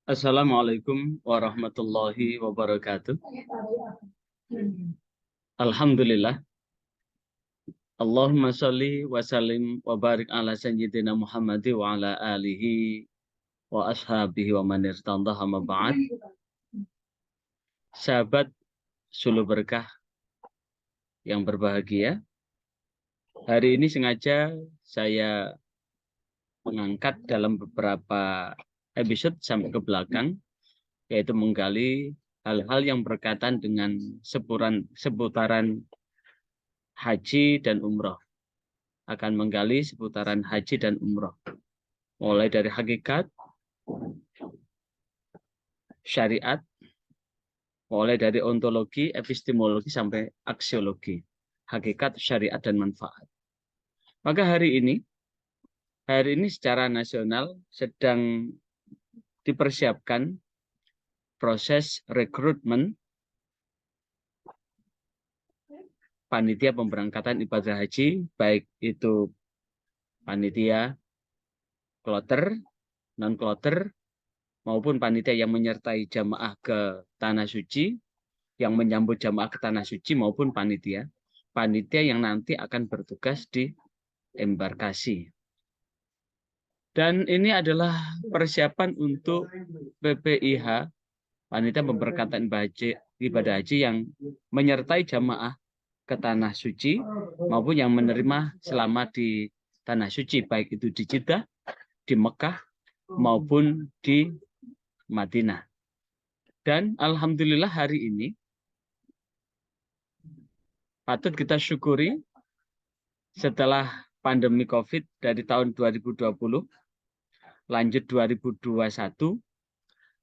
Assalamualaikum warahmatullahi wabarakatuh. Alhamdulillah. Allahumma sholli wa sallim wa barik ala sayyidina Muhammad wa ala alihi wa ashabihi wa man irtadah amma ba'd. Sahabat Suluh Berkah yang berbahagia, hari ini sengaja saya mengangkat dalam beberapa episode sampai ke belakang, yaitu menggali hal-hal yang berkaitan dengan seputaran haji dan umroh. Akan menggali seputaran haji dan umroh. Mulai dari hakikat, syariat, mulai dari ontologi, epistemologi, sampai aksiologi. Hakikat, syariat, dan manfaat. Maka hari ini secara nasional sedang dipersiapkan proses rekrutmen panitia pemberangkatan ibadah haji, baik itu panitia kloter, non-kloter, maupun panitia yang menyertai jamaah ke Tanah Suci, yang menyambut jamaah ke Tanah Suci, maupun panitia yang nanti akan bertugas di embarkasi. Dan ini adalah persiapan untuk PPIH, panitia pemberangkatan ibadah haji yang menyertai jamaah ke Tanah Suci, maupun yang menerima selama di Tanah Suci, baik itu di Jeddah, di Mekah, maupun di Madinah. Dan alhamdulillah hari ini patut kita syukuri setelah pandemi COVID dari tahun 2020, lanjut 2021,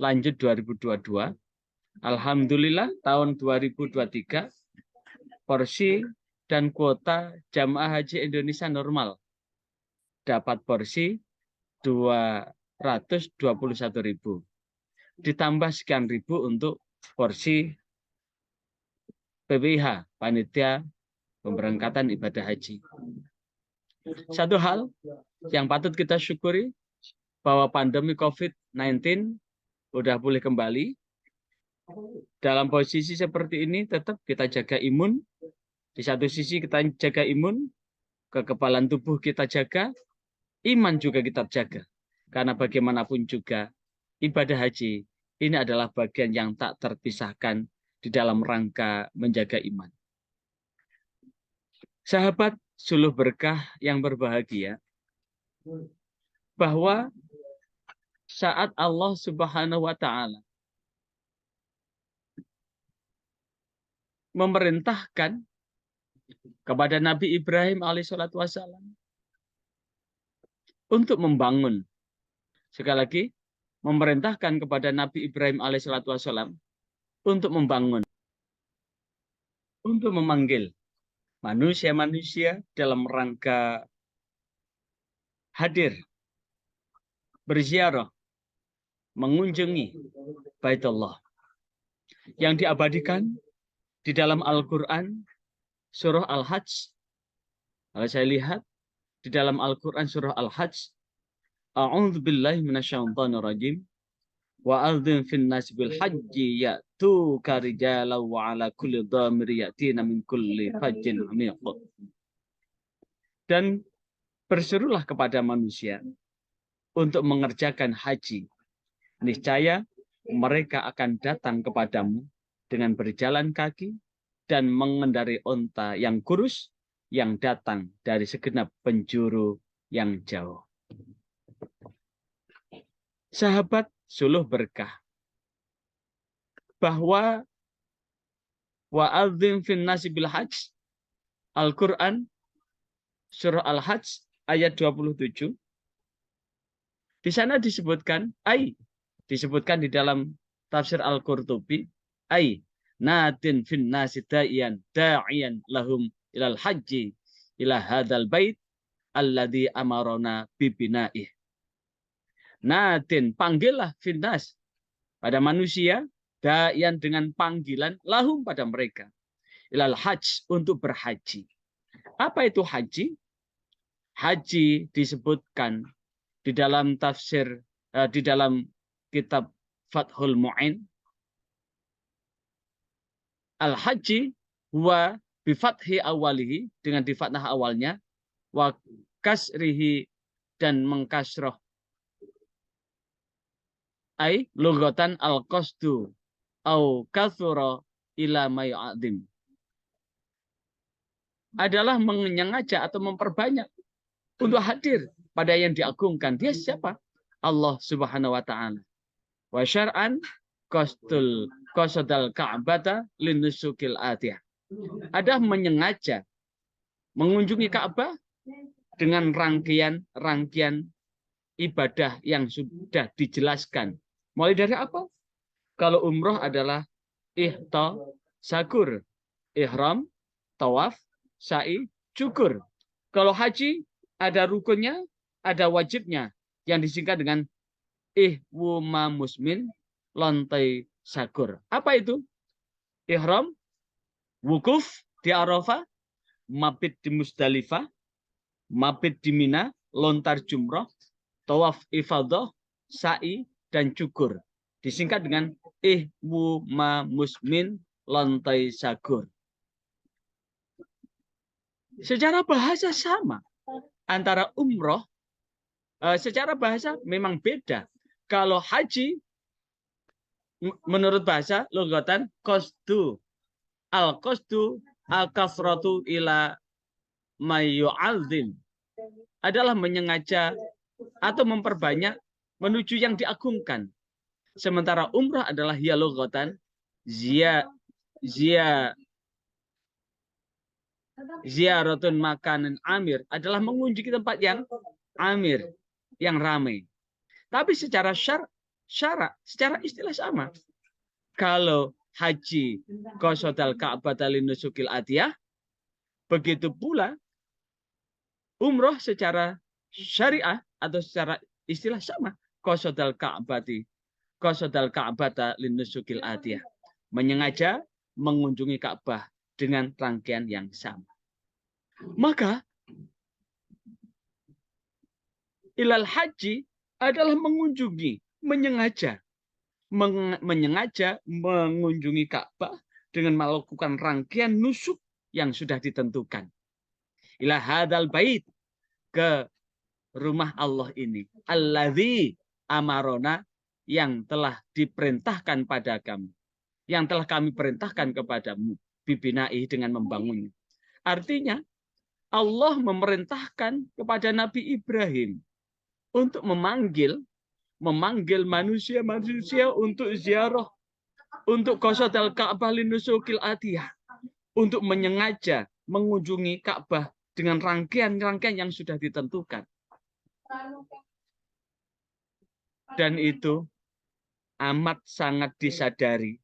lanjut 2022. Alhamdulillah tahun 2023 porsi dan kuota jamaah haji Indonesia normal. Dapat porsi 221.000. Ditambah sekian ribu untuk porsi PPIH, panitia pemberangkatan ibadah haji. Satu hal yang patut kita syukuri, bahwa pandemi COVID-19 udah pulih kembali. Dalam posisi seperti ini tetap kita jaga imun. Di satu sisi kita jaga imun, kekebalan tubuh kita jaga, iman juga kita jaga. Karena bagaimanapun juga ibadah haji ini adalah bagian yang tak terpisahkan di dalam rangka menjaga iman. Sahabat Suluh Berkah yang berbahagia, bahwa saat Allah Subhanahu wa Ta'ala memerintahkan kepada Nabi Ibrahim alaihissalatu wassalam untuk membangun, sekali lagi memerintahkan kepada Nabi Ibrahim alaihissalatu wassalam untuk membangun, untuk memanggil manusia-manusia dalam rangka hadir, berziarah, mengunjungi Baitullah, yang diabadikan di dalam Al-Quran surah Al-Hajj. Kalau saya lihat di dalam Al-Quran surah Al-Hajj, A'udzu billahi minasyaitonir rajim, wa adzin fin nas bil hajji ya'tuka rijalan wa ala kulli dhamir ya'tina min kulli fajjin amiq. Dan berserulah kepada manusia untuk mengerjakan haji. Niscaya mereka akan datang kepadamu dengan berjalan kaki dan mengendarai onta yang kurus yang datang dari segenap penjuru yang jauh. Sahabat Suluh Berkah, bahwa wa'adzim fin nasi bil hajj, Al-Quran surah Al-Hajj ayat 27, di sana disebutkan di dalam tafsir Al-Qurtubi, nadin fin nasi da'iyan lahum ilal haji ila hadzal bait alladzi amarona bibinaih. Nadin, panggillah finnas, pada manusia, da'iyan, dengan panggilan, lahum, pada mereka, ilal hajj, untuk berhaji. Apa itu haji? Haji disebutkan di dalam tafsir, di dalam kitab Fathul Mu'in. Al-haji wa bifathi awalihi, dengan di fathah awalnya, wa kasrihi, dan mengkasroh, ai lugatan al-qasdu au kathura ila mayu'adim, adalah menyengaja atau memperbanyak untuk hadir pada yang diagungkan. Dia siapa? Allah Subhanahu wa taala. Wa syar'an qasadal ka'bata linusukil atiyah. Ada menyengaja mengunjungi Ka'bah dengan rangkaian ibadah yang sudah dijelaskan. Mulai dari apa? Kalau umroh adalah sakur, ihram, tawaf, sa'i, cukur. Kalau haji ada rukunnya, ada wajibnya yang disingkat dengan ihwuma musmin, lantai sakur. Apa itu? Ihram, wukuf di Arafah, mabit di Musdalifah, mabit di Mina, lontar jumroh, tawaf ifadah, sa'i, dan cukur. Disingkat dengan ihwuma musmin, lantai sakur. Secara bahasa sama. Antara umroh, secara bahasa memang beda. Kalau haji, menurut bahasa, lugatan qasdu. Al-qasdu al-kasratu ila mayu'adzim. Adalah menyengaja atau memperbanyak menuju yang diagungkan. Sementara umrah adalah ya lugatan ziyaratun makanan amir, adalah mengunjungi tempat yang amir, yang ramai. Tapi secara secara istilah sama. Kalau haji qasodal ka'bata linusukil atiyah, begitu pula umroh secara syariah atau secara istilah sama. Qasodal ka'bata linusukil atiyah. Menyengaja mengunjungi Ka'bah dengan rangkaian yang sama. Maka ilal haji adalah mengunjungi, menyengaja mengunjungi Ka'bah dengan melakukan rangkaian nusuk yang sudah ditentukan. Ila hadal bait, ke rumah Allah ini. Alladzi amarona, yang telah diperintahkan pada kami. Yang telah kami perintahkan kepadamu. Bibinai, dengan membangunnya. Artinya, Allah memerintahkan kepada Nabi Ibrahim untuk memanggil manusia untuk ziarah, untuk qasodal Ka'bah linusukil atiyah, untuk menyengaja mengunjungi Ka'bah dengan rangkaian-rangkaian yang sudah ditentukan. Dan itu amat sangat disadari.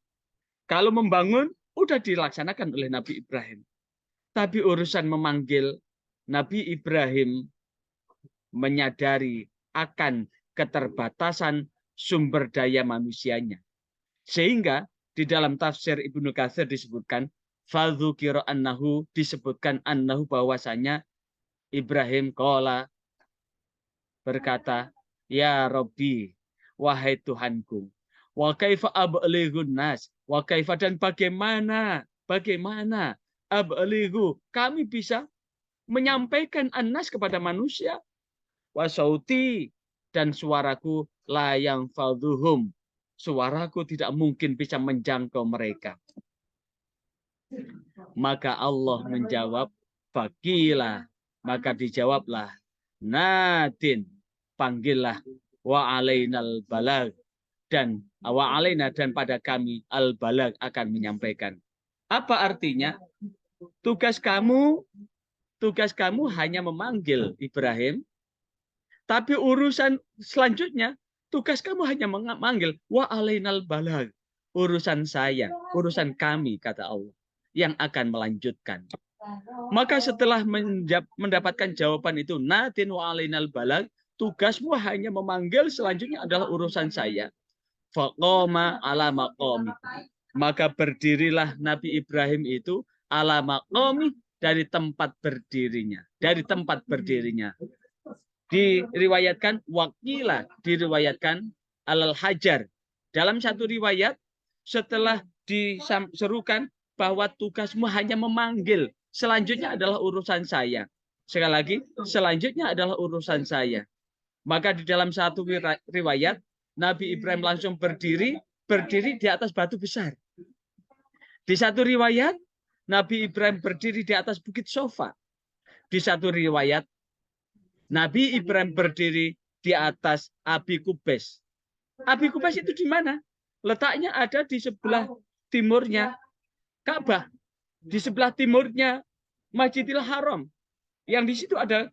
Kalau membangun, udah dilaksanakan oleh Nabi Ibrahim. Tapi urusan memanggil, Nabi Ibrahim menyadari akan keterbatasan sumber daya manusianya. Sehingga di dalam tafsir Ibnu Katsir disebutkan, fadzukira annahu, disebutkan annahu, bahwasanya Ibrahim qala, berkata, ya Rabbi, wahai Tuhanku, wa kaifa ablighun nas, wa kaifa, dan bagaimana ablighu, kami bisa menyampaikan annas kepada manusia, wa sauti, dan suaraku la yang fadhuhum, suaraku tidak mungkin bisa menjangkau mereka. Maka Allah menjawab, fakila, maka dijawablah, nadin, panggillah, wa alainal balag, dan wa alaina, dan pada kami al balag, akan menyampaikan. Apa artinya? Tugas kamu hanya memanggil Ibrahim, tapi urusan selanjutnya, tugas kamu hanya memanggil wa alainal balag, urusan saya, urusan kami, kata Allah, yang akan melanjutkan. Maka setelah mendapatkan jawaban itu, nadin wa alainal balag, tugasmu hanya memanggil, selanjutnya adalah urusan saya. Faqama ala maqami, maka berdirilah Nabi Ibrahim itu ala maqami, dari tempat berdirinya. Diriwayatkan wakila, diriwayatkan alal hajar, Dalam satu riwayat, setelah diserukan bahwa tugasmu hanya memanggil, selanjutnya adalah urusan saya. Sekali lagi, selanjutnya adalah urusan saya. Maka di dalam satu riwayat, Nabi Ibrahim langsung berdiri di atas batu besar. Di satu riwayat, Nabi Ibrahim berdiri di atas bukit Sofa. Di satu riwayat, Nabi Ibrahim berdiri di atas Abi Kubes. Abi Kubes itu di mana? Letaknya ada di sebelah timurnya Ka'bah. Di sebelah timurnya Masjidil Haram. Yang di situ ada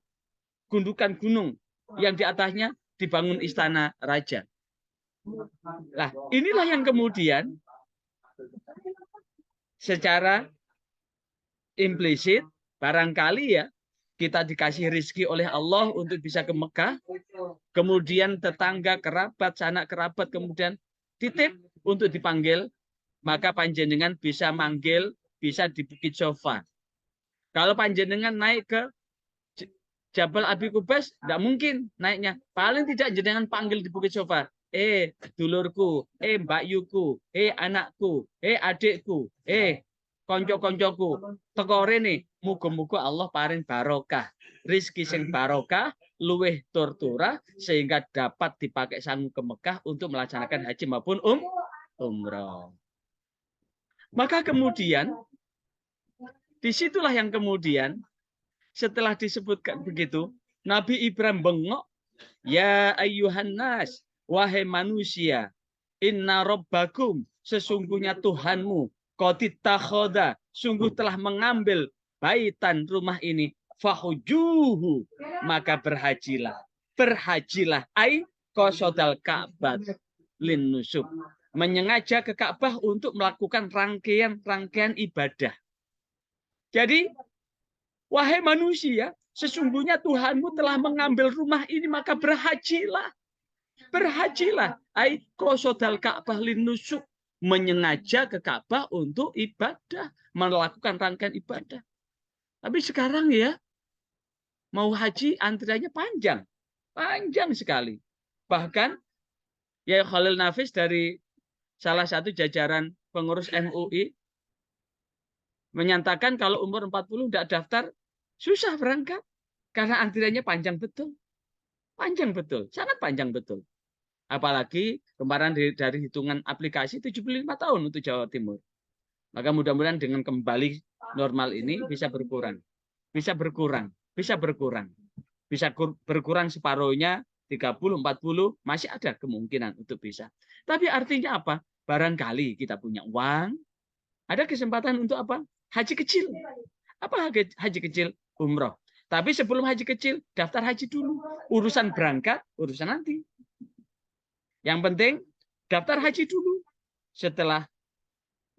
gundukan gunung. Yang di atasnya dibangun istana raja. Nah, inilah yang kemudian secara implisit barangkali ya kita dikasih rizki oleh Allah untuk bisa ke Mekah, kemudian tetangga, kerabat, sanak kerabat kemudian titip untuk dipanggil, maka panjenengan bisa manggil, bisa di Bukit Sofa. Kalau panjenengan naik ke Jabal Abi Kubais, tidak mungkin naiknya. Paling tidak jenengan panggil di Bukit Sofa. Dulurku, Mbak Yuku, anakku, adikku, konco-koncoku, teko rene, muga-muga Allah paring barokah. Rizki sing barokah, luweh tortura, sehingga dapat dipakai sangu ke Mekah untuk melaksanakan haji maupun umroh. Maka kemudian, disitulah yang kemudian, setelah disebutkan begitu, Nabi Ibrahim bengok, ya ayyuhan nas, wahai manusia, inna rabbakum, sesungguhnya Tuhanmu, qadittakhadha, sungguh telah mengambil baitan rumah ini, fahujuhu, maka berhajilah. Berhajilah, ai qasodal Ka'bah lin nusuk, menyengaja ke Ka'bah untuk melakukan rangkaian ibadah. Jadi, wahai manusia, sesungguhnya Tuhanmu telah mengambil rumah ini, maka berhajilah. Berhajilah. Ai qasodal Ka'bah lin nusuk, menyengaja ke Ka'bah untuk ibadah, melakukan rangkaian ibadah. Tapi sekarang ya, mau haji antriannya panjang. Panjang sekali. Bahkan ya Khalil Nafis dari salah satu jajaran pengurus MUI menyatakan kalau umur 40 tidak daftar, susah berangkat. Karena antriannya panjang betul. Panjang betul. Sangat panjang betul. Apalagi kemarin dari hitungan aplikasi 75 tahun untuk Jawa Timur. Maka mudah-mudahan dengan kembali normal ini bisa berkurang. Bisa berkurang. Bisa berkurang. Bisa berkurang separuhnya, 30, 40, masih ada kemungkinan untuk bisa. Tapi artinya apa? Barangkali kita punya uang, ada kesempatan untuk apa? Haji kecil. Apa haji kecil? Umroh. Tapi sebelum haji kecil, daftar haji dulu. Urusan berangkat, urusan nanti. Yang penting, daftar haji dulu. Setelah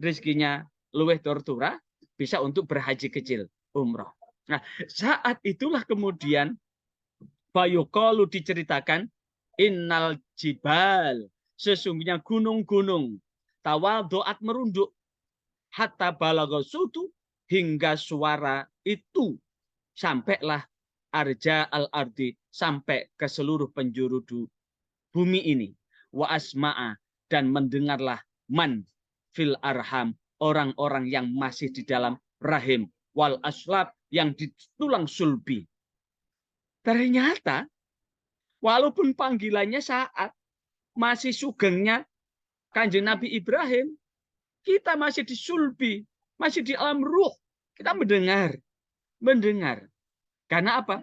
rezekinya luweh tortura, bisa untuk berhaji kecil, umroh. Nah, saat itulah kemudian Bayuqalu diceritakan, innal jibal, sesungguhnya gunung-gunung, tawadu'at merunduk, hatta balagasutu, hingga suara itu sampailah arja al-ardi, sampai ke seluruh penjuru bumi ini. Wa asma'a, dan mendengarlah man fil arham, orang-orang yang masih di dalam rahim, wal aslab, yang di tulang sulbi. Ternyata walaupun panggilannya saat masih sugengnya Kanjeng Nabi Ibrahim, kita masih di sulbi, masih di alam ruh. Kita mendengar. Karena apa?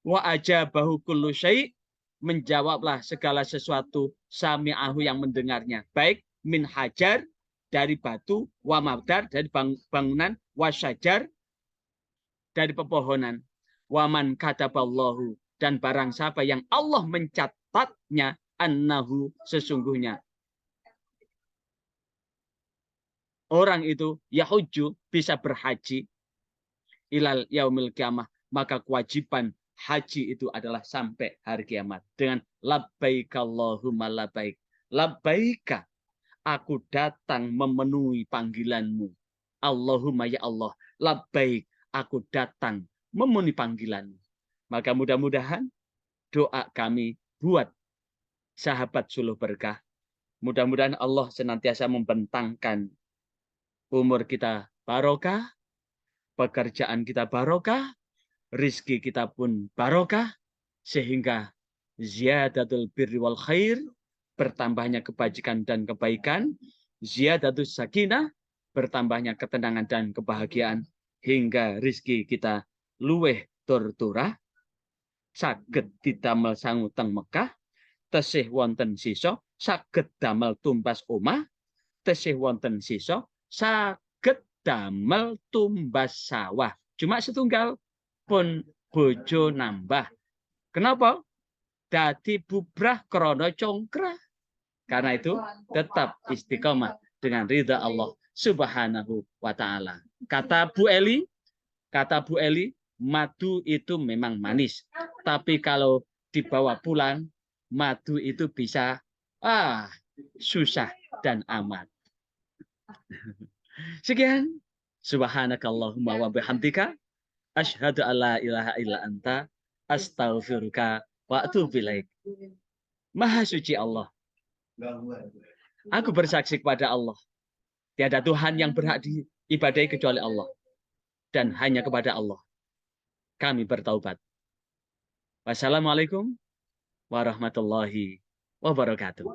Wa ajabahu kullu syai', menjawablah segala sesuatu sami'ahu, yang mendengarnya. Baik min hajar, dari batu, wa mabdar, dari bangunan, wa syajar, dari pepohonan, wa man kataballahu, dan barang siapa yang Allah mencatatnya, annahu, sesungguhnya orang itu yahujju, bisa berhaji, ilal yaumil kiamah, maka kewajiban haji itu adalah sampai hari kiamat dengan labbaik Allahumma labbaik. Labbaika, aku datang memenuhi panggilanmu. Allahumma ya Allah, labbaik, aku datang memenuhi panggilanmu. Maka mudah-mudahan doa kami buat sahabat Suluh Berkah, Mudah-mudahan Allah senantiasa membentangkan umur kita barokah, pekerjaan kita barokah, rizki kita pun barokah, sehingga ziyadatul birri wal khair, bertambahnya kebajikan dan kebaikan, ziyadatul sakinah, bertambahnya ketenangan dan kebahagiaan, hingga rizki kita luweh tur-turah, saged didamel sangu teng Mekah, tesih wonten sisa, saged damel tumpas omah, tesih wonten sisa, saged damel tumbas sawah. Cuma setunggal pun bojo nambah. Kenapa? Dadi bubrah krana congkrah. Karena itu tetap istiqomah dengan ridha Allah Subhanahu wa taala. Kata Bu Eli, madu itu memang manis. Tapi kalau dibawa pulang, madu itu bisa susah dan amat. Sekian. Subhanakallahumma wa bihamdika asyhadu alla ilaha illa anta astaghfiruka wa atubu ilaik. Maha suci Allah. Aku bersaksi kepada Allah. Tiada Tuhan yang berhak diibadahi kecuali Allah. Dan hanya kepada Allah kami bertaubat. Wassalamualaikum warahmatullahi wabarakatuh.